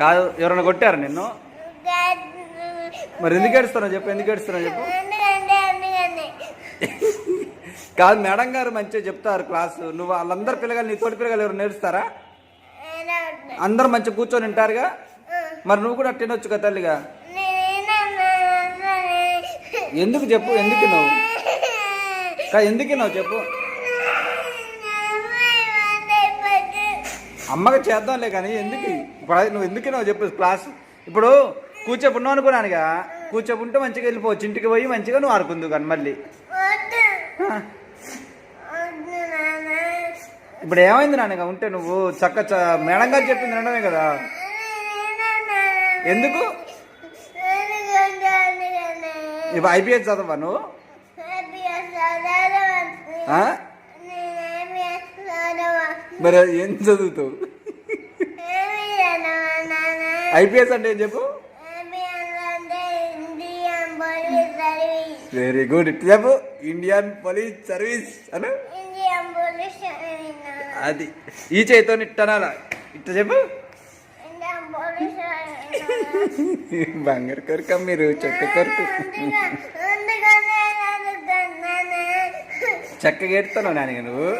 కాదు, ఎవరైనా కొట్టారు నిన్ను? మరి ఎందుకు ఏడుస్తున్నావు చెప్పు, ఎందుకు ఏడుస్తున్నావు చెప్పు. కాదు, మేడం గారు మంచిగా చెప్తారు క్లాసు. నువ్వు వాళ్ళందరు పిల్లగాలు, నీ తోటి పిల్లగాలు ఎవరు నేర్స్తారా? అందరు మంచిగా కూర్చొని వింటారుగా. మరి నువ్వు కూడా తినొచ్చు కదా తల్లిగా. ఎందుకు చెప్పు, ఎందుకు నువ్వు ఎందుకు నువ్వు చెప్పు. అమ్మగా చేద్దాంలే కానీ ఎందుకు ఇప్పుడు నువ్వు ఎందుకు నువ్వు చెప్పు క్లాసు. ఇప్పుడు కూర్చోపున్నావు అనుకున్నానుగా, కూర్చోపుంటే మంచిగా వెళ్ళిపోవచ్చు ఇంటికి పోయి మంచిగా నువ్వు ఆడుకుందు కానీ మళ్ళీ. ఇప్పుడు ఏమైంది నాన్నగా ఉంటే నువ్వు మేడం గారు చెప్పింది వినడమే కదా. ఎందుకు ఇప్పుడు ఐపీఎస్ చదవా నువ్వు? మరి ఏం చదువుతావు? ఐపీఎస్ అంటే ఏం చెప్పు. Very good. ఇట్లా చెప్పు, ఇండియన్ పోలీస్ సర్వీస్ అను. అది ఈ చేతితో ఇట్టనాలా, ఇట్లా చెప్పు. బంగారు కొరక మీరు, చెక్క కొరకు. చక్కగా ఎడుతున్నావు నాన్నగా నువ్వు.